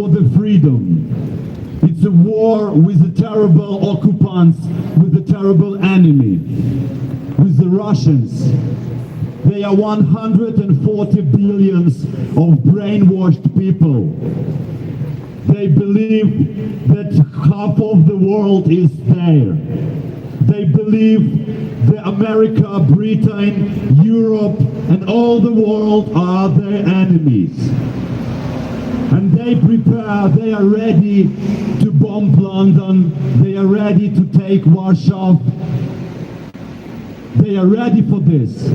for the freedom. It's a war with the terrible occupants, with the terrible enemy, with the Russians. They are 140 billions of brainwashed people. They believe that half of the world is there. They believe that America, Britain, Europe, and all the world are their enemies. And they prepare, they are ready to bomb London, they are ready to take Warsaw. They are ready for this.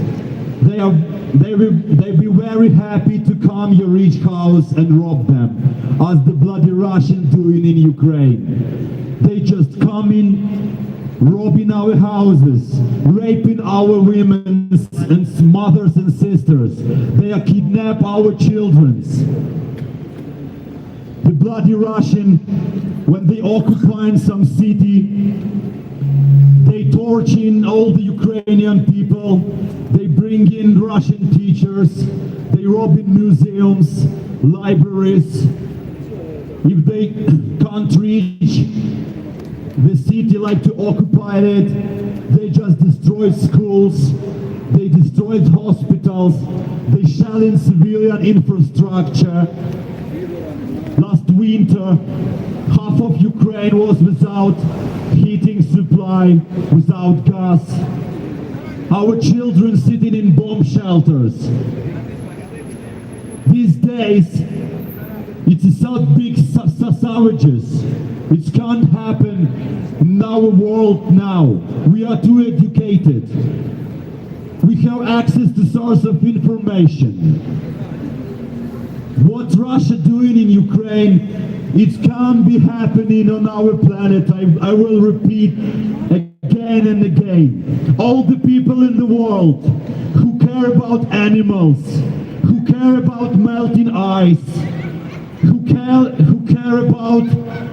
They'll be very happy to come your each house and rob them, as the bloody Russians doing in Ukraine. They just come in, robbing our houses, raping our women and mothers and sisters. They are kidnap our children. The bloody Russian, when they occupy some city, they torching all the Ukrainian people, they bring in Russian teachers, they rob in museums, libraries. If they can't reach the city like to occupy it, they just destroy schools, they destroy hospitals, they shell in civilian infrastructure. Last winter, half of Ukraine was without heating supply, without gas. Our children sitting in bomb shelters. These days, it's so big savages. It can't happen in our world now. We are too educated. We have access to source of information. What Russia doing in Ukraine, it can't be happening on our planet. I will repeat again and again. All the people in the world who care about animals, who care about melting ice, who care about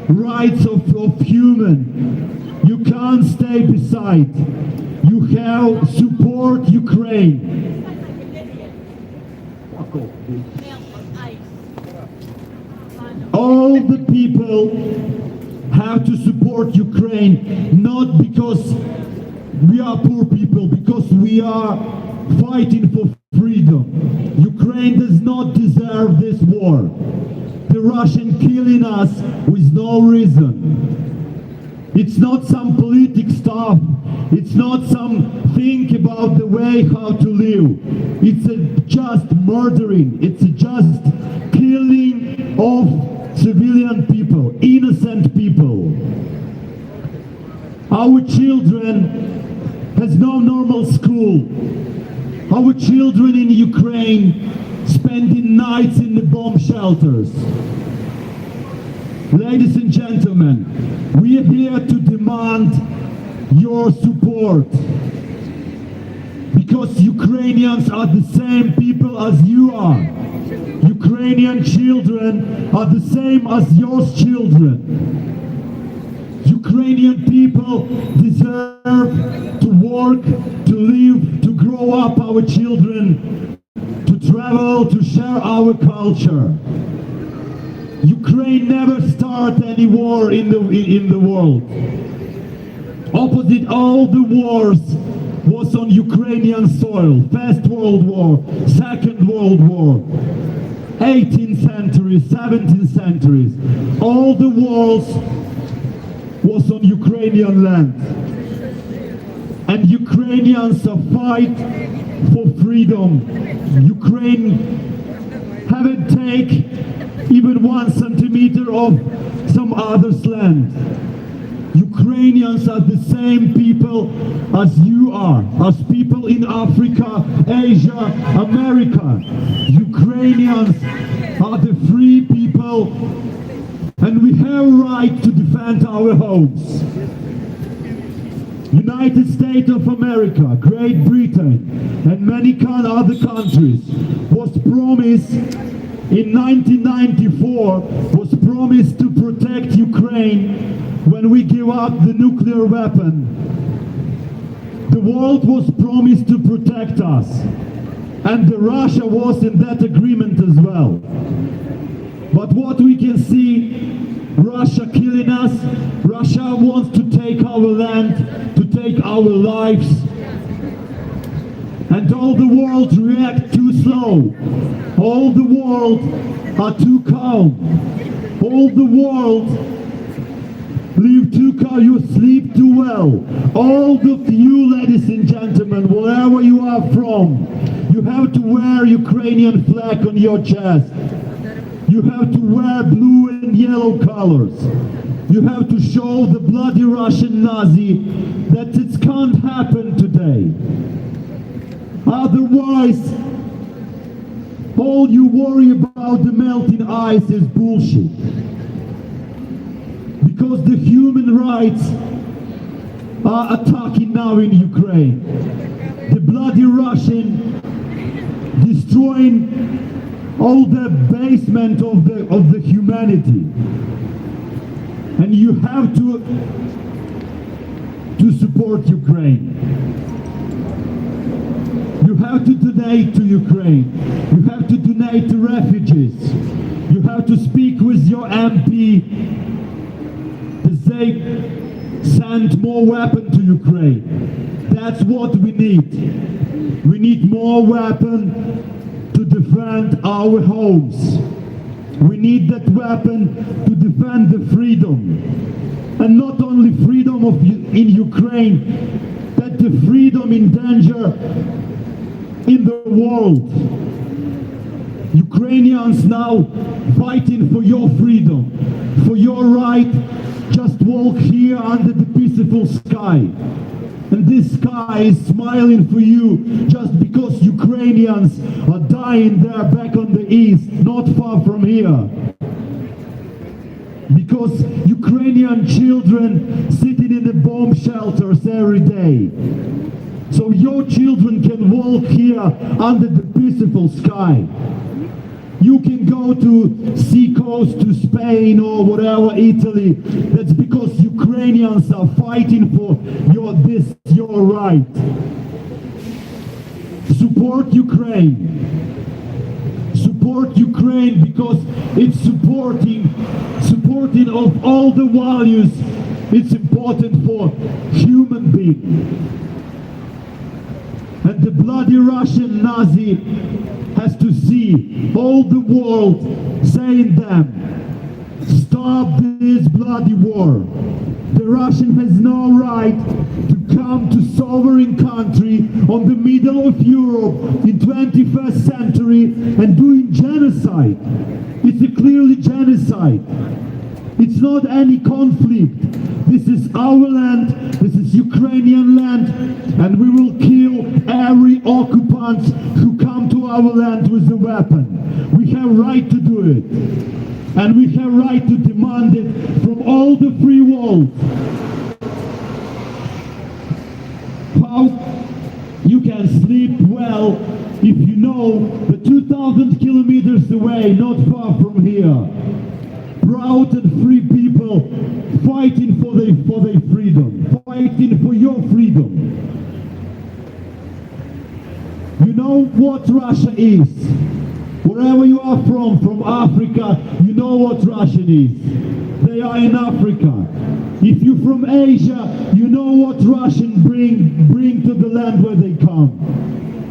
rights of human, you can't stay beside. You have support Ukraine. All the people have to support Ukraine, not because we are poor people, because we are fighting for freedom. Ukraine does not deserve this war. The Russian killing us with no reason. It's not some politic stuff. It's not some think about the way how to live. It's just murdering. It's just killing of civilian people, innocent people. Our children has no normal school. Our children in Ukraine spending nights in the bomb shelters. Ladies and gentlemen, we are here to demand your support, because Ukrainians are the same people as you are. Ukrainian children are the same as your children. Ukrainian people deserve to work, to live, to grow up our children, to travel, to share our culture. Ukraine never started any war in the world. Opposite all the wars was on Ukrainian soil. First World War, Second World War, 18th century, 17th centuries. All the wars was on Ukrainian land. And Ukrainians are fight for freedom. Ukraine haven't taken even 1 centimeter of some other's land. Ukrainians are the same people as you are, as people in Africa, Asia, America. Ukrainians are the free people, and we have a right to defend our homes. United States of America, Great Britain, and many other countries was promised in 1994, was promised to protect Ukraine when we give up the nuclear weapon. The world was promised to protect us, and Russia was in that agreement as well. But what we can see, Russia killing us, Russia wants to take our land, to take our lives, and all the world react too slow. All the world are too calm. All the world live too calm. You sleep too well. All of you, ladies and gentlemen, wherever you are from, you have to wear Ukrainian flag on your chest. You have to wear blue and yellow colors. You have to show the bloody Russian Nazi that it can't happen today. Otherwise, all you worry about the melting ice is bullshit. Because the human rights are attacking now in Ukraine. The bloody Russian destroying all the basement of the humanity. And you have to support Ukraine. You have to donate to Ukraine. You have to donate to refugees. You have to speak with your MP to say, send more weapons to Ukraine. That's what we need. We need more weapons to defend our homes. We need that weapon to defend the freedom. And not only freedom in Ukraine, that the freedom in danger in the world. Ukrainians now fighting for your freedom, for your right, just walk here under the peaceful sky. And this sky is smiling for you just because Ukrainians are dying there back on the east, not far from here. Because Ukrainian children sitting in the bomb shelters every day. So your children can walk here under the peaceful sky. You can go to sea coast to Spain or whatever, Italy. That's because Ukrainians are fighting for your right. Support Ukraine. Support Ukraine because it's supporting of all the values. It's important for human beings. And the bloody Russian Nazi has to see all the world saying them, stop this bloody war. The Russian has no right to come to sovereign country on the middle of Europe in 21st century and doing genocide. It's a clearly genocide. It's not any conflict. This is our land, this is Ukrainian land, and we will kill every occupant who come to our land with a weapon. We have right to do it. And we have right to demand it from all the free world. How you can sleep well if you know that 2,000 kilometers away, not far from here, proud and free people fighting for their freedom, fighting for your freedom. You know what Russia is. Wherever you are from Africa, you know what Russian is. They are in Africa. If you're from Asia, you know what Russian bring to the land where they come.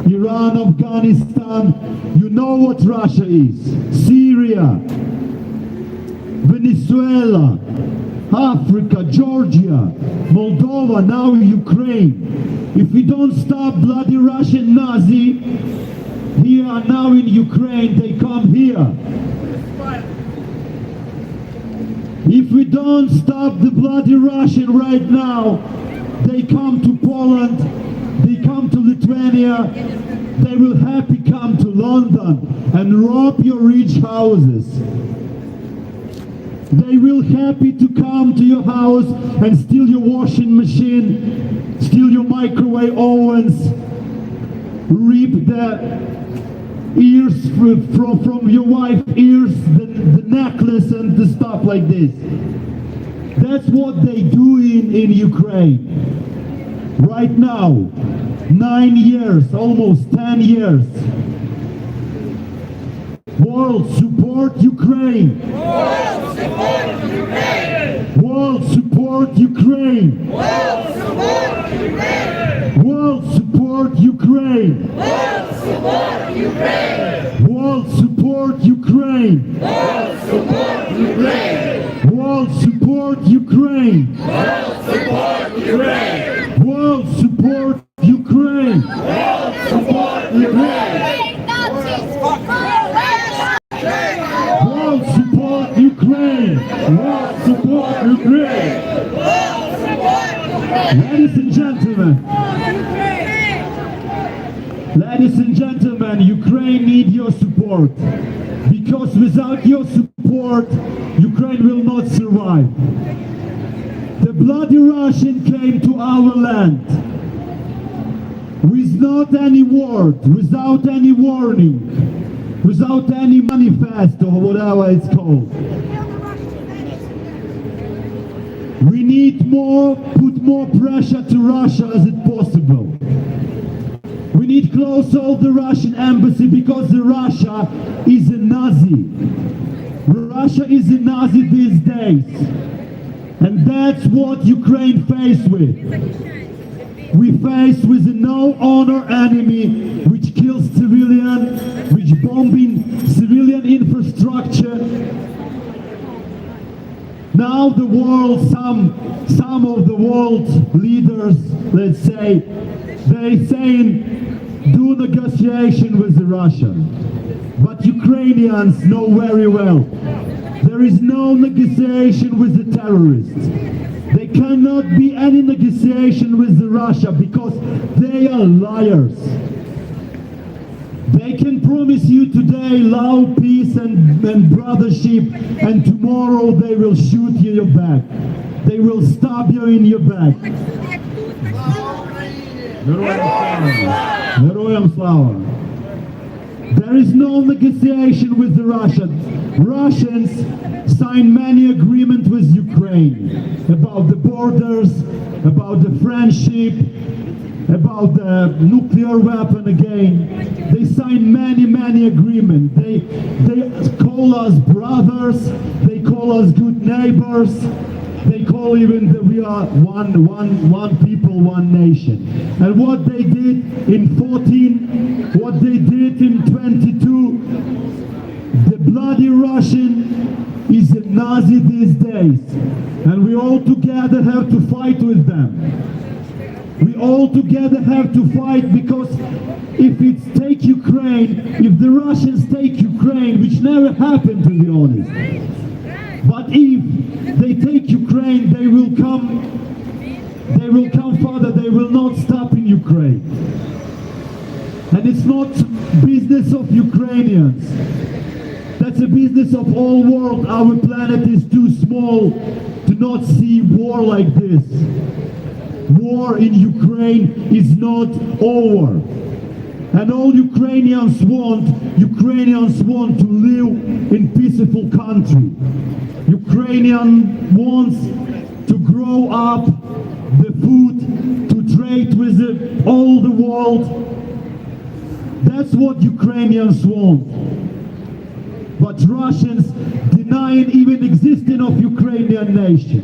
Iran, Afghanistan, you know what Russia is. Syria, Venezuela, Africa, Georgia, Moldova, now Ukraine. If we don't stop bloody Russian Nazi, here now in Ukraine, they come here. If we don't stop the bloody Russian right now, they come to Poland, they come to Lithuania, they will happy come to London and rob your rich houses. They will happy to come to your house and steal your washing machine, steal your microwave ovens, rip the ears from your wife's ears, the necklace and the stuff like this. That's what they do in Ukraine. Right now, 9 years, almost 10 years. World, support Ukraine. World support Ukraine! World, support Ukraine. World support Ukraine! World, support Ukraine. World support Ukraine! World, support Ukraine. World support Ukraine! World, support Ukraine. World support Ukraine! World, support Ukraine. World support Ukraine! World, support Ukraine. World, support Ukraine. Ladies and gentlemen, ladies and gentlemen, Ukraine needs your support. Because without your support, Ukraine will not survive. The bloody Russian came to our land without any word, without any warning, without any manifest or whatever it's called. We need put more pressure to Russia as it possible. We need close all the Russian embassy because the Russia is a Nazi. Russia is a Nazi these days. And that's what Ukraine faced with. We face with a no-honor enemy which kills civilian, which bombing civilian infrastructure. Now the world, some of the world leaders, let's say, they're saying do negotiation with Russia. But Ukrainians know very well there is no negotiation with the terrorists. There cannot be any negotiation with Russia because they are liars. They can promise you today love, peace and brothership, and tomorrow they will shoot you in your back. They will stab you in your back. Героям слава! There is no negotiation with the Russians. Russians signed many agreements with Ukraine about the borders, about the friendship, about the nuclear weapon again. They signed many agreements. They call us brothers, they call us good neighbors, they call even that we are one people, one nation. And what they did in 14, what they did in 22, the bloody Russian is a Nazi these days. And we all together have to fight with them. We all together have to fight because if it's take Ukraine, if the Russians take Ukraine, which never happened to be honest, but if they take Ukraine, they will come further, they will not stop in Ukraine. And it's not business of Ukrainians. That's a business of all world. Our planet is too small to not see war like this. War in Ukraine is not over. And all Ukrainians want to live in peaceful country. Ukrainian wants to grow up the food, to trade with all the world. That's what Ukrainians want. But Russians denying even existence of Ukrainian nation.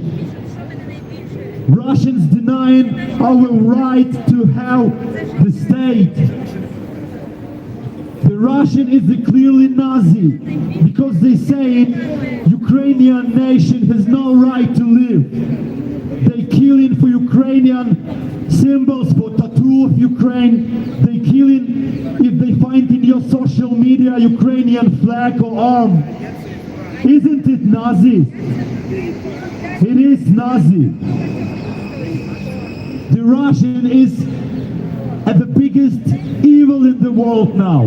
Russians denying our right to have the state. The Russian is clearly Nazi because they say Ukrainian nation has no right to live. They killing for Ukrainian symbols, for tattoo of Ukraine. They killing if they find in your social media Ukrainian flag or arm. Isn't it Nazi? It is Nazi. The Russian is the biggest evil in the world now.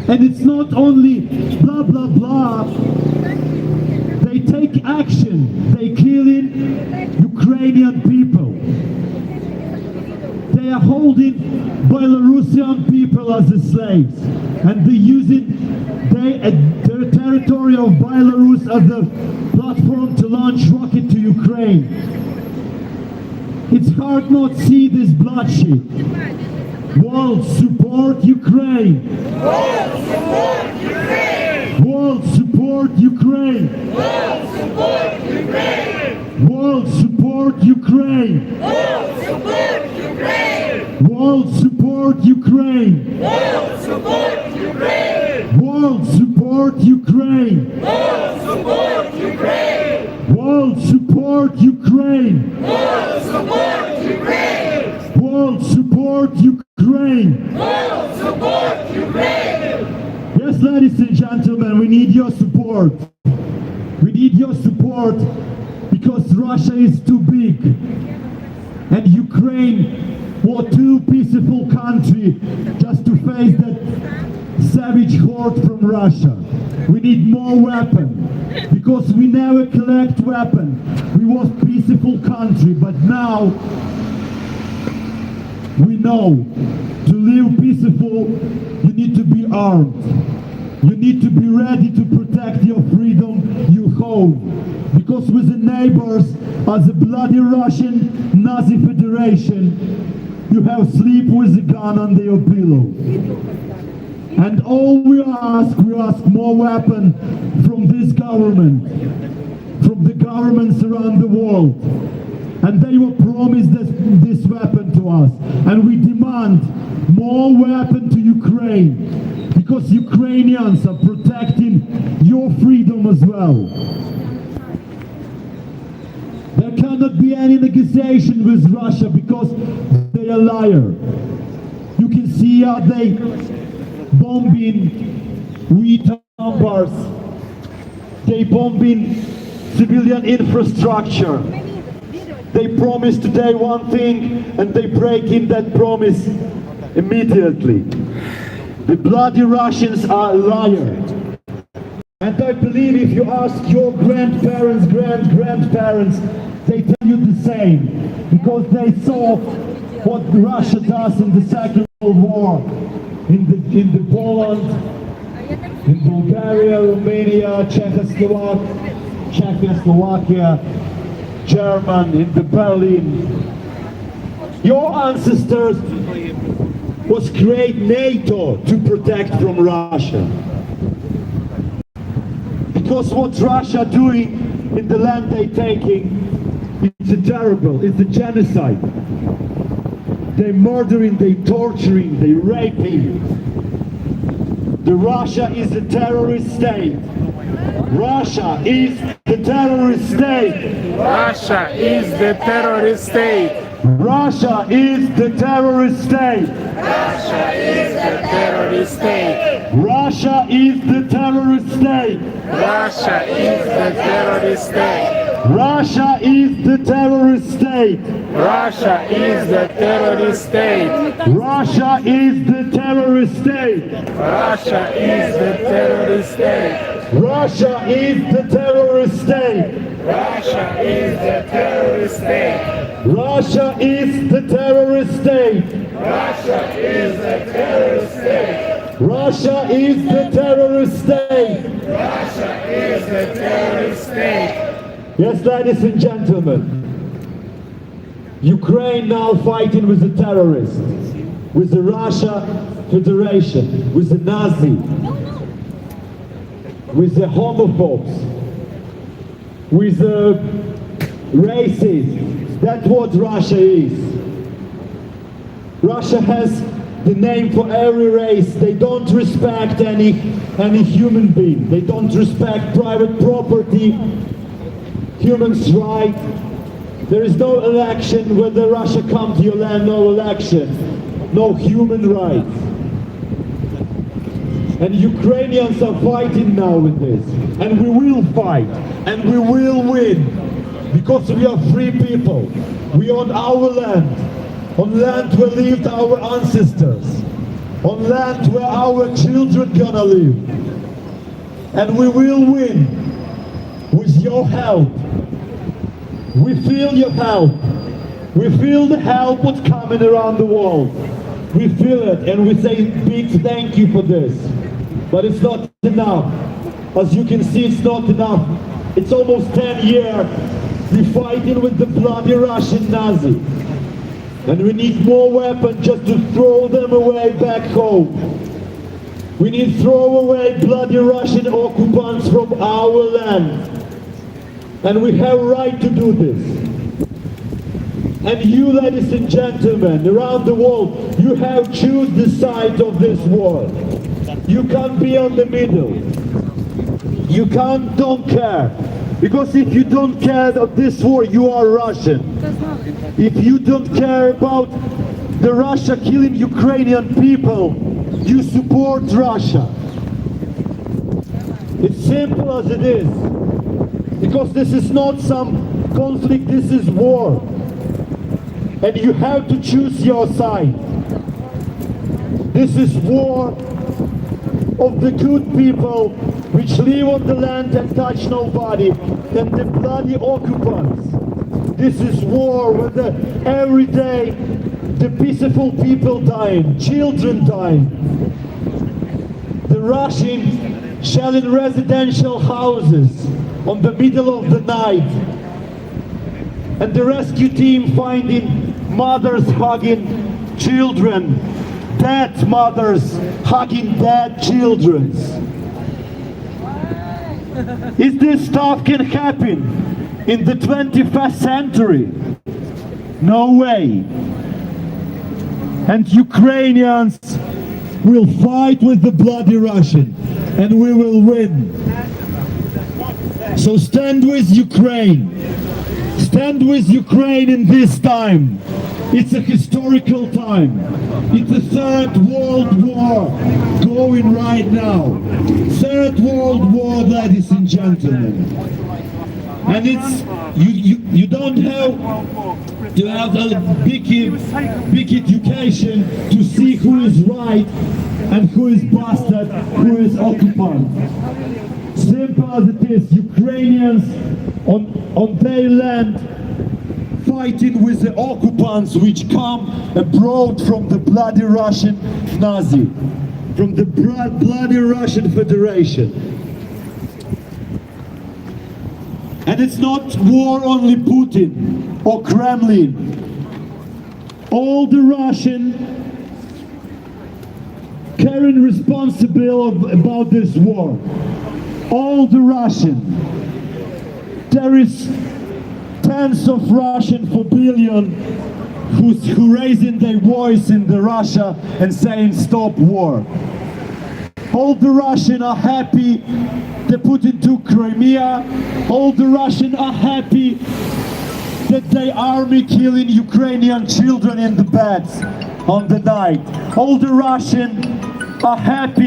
And it's not only blah blah blah. They take action. They killing Ukrainian people. They are holding Belarusian people as the slaves. And they're using the territory of Belarus as a platform to launch rocket to Ukraine. It's hard not see this bloodshed. World, support Ukraine! World support Ukraine! World support Ukraine. World support Ukraine. World support Ukraine. World support Ukraine. World support Ukraine. World support Ukraine. World support Ukraine. World support Ukraine. World support Ukraine. World support Ukraine. World support Ukraine. World support Ukraine. Yes, ladies and gentlemen, we need your support. We need your support because Russia is too big. And Ukraine was too peaceful country just to face that savage horde from Russia. We need more weapons because we never collect weapons. We was peaceful country, but now we know to live peaceful, you need to be armed. You need to be ready to protect your freedom, your home. Because with the neighbors as the bloody Russian Nazi Federation, you have sleep with a gun under your pillow. And all we ask more weapons from this government, from the governments around the world. And they will promise this weapon to us. And we demand more weapon to Ukraine, because Ukrainians are protecting your freedom as well. There cannot be any negotiation with Russia because they are liar. You can see how they bombing wheat bars. They bombing civilian infrastructure. They promise today one thing and they break in that promise immediately. The bloody Russians are liars. And I believe if you ask your grandparents, grandparents, they tell you the same. Because they saw what Russia does in the Second World War, in the Poland, in Bulgaria, Romania, Czechoslovakia, German, in the Berlin. Your ancestors was create NATO to protect from Russia. Because what Russia doing in the land they taking, it's a terrible, it's a genocide. They murdering, they torturing, they raping. The Russia is a terrorist state. Russia is the terrorist state. Russia is the terrorist state. Russia is the terrorist state. Russia is the terrorist state. Russia is the terrorist state. Russia is the terrorist state. Russia is the terrorist state. Russia is the terrorist state. Russia is the terrorist state. Russia is the terrorist state. Russia is the terrorist state. Russia is the terrorist state. Russia is the terrorist state. Russia is the terrorist state. Russia is the terrorist state. Russia is the terrorist state. Yes, ladies and gentlemen, Ukraine now fighting with the terrorists, with the Russia Federation, with the Nazi, with the homophobes, with the racists. That's what Russia is. Russia has the name for every race. They don't respect any human being. They don't respect private property, human's rights. There is no election. Whether Russia come to your land, no election, no human rights. And Ukrainians are fighting now with this. And we will fight. And we will win. Because we are free people. We own our land. On land where lived our ancestors. On land where our children gonna live. And we will win. With your help. We feel your help. We feel the help what's coming around the world. We feel it and we say big thank you for this. But it's not enough. As you can see, it's not enough. It's almost 10 years we're fighting with the bloody Russian Nazi. And we need more weapons just to throw them away back home. We need to throw away bloody Russian occupants from our land. And we have right to do this. And you, ladies and gentlemen, around the world, you have choose the side of this war. You can't be on the middle. You don't care. Because if you don't care of this war, you are Russian. If you don't care about the Russia killing Ukrainian people, you support Russia. It's simple as it is. Because this is not some conflict, this is war. And you have to choose your side. This is war of the good people which live on the land and touch nobody, and the bloody occupants. This is war where every day the peaceful people dying, children dying. The Russian shelling residential houses on the middle of the night, and the rescue team finding mothers hugging children, dead mothers hugging dead children. Is this stuff can happen in the 21st century? No way. And Ukrainians will fight with the bloody Russian, and we will win. So stand with Ukraine. Stand with Ukraine in this time. It's a historical time. It's a third world war going right now. Third world war, ladies and gentlemen. And it's you don't have to have a big education to see who is right and who is bastard, who is occupant. Simple as it is, Ukrainians on their land fighting with the occupants which come abroad from the bloody Russian Nazi, from the bloody Russian Federation. And it's not war only Putin or Kremlin. All the Russian carrying responsibility about this war. All the Russian. There is tens of Russian for billion who raising their voice in the Russia and saying stop war. All the Russian are happy they put into Crimea. All the Russian are happy that their army killing Ukrainian children in the beds on the night. All the Russian are happy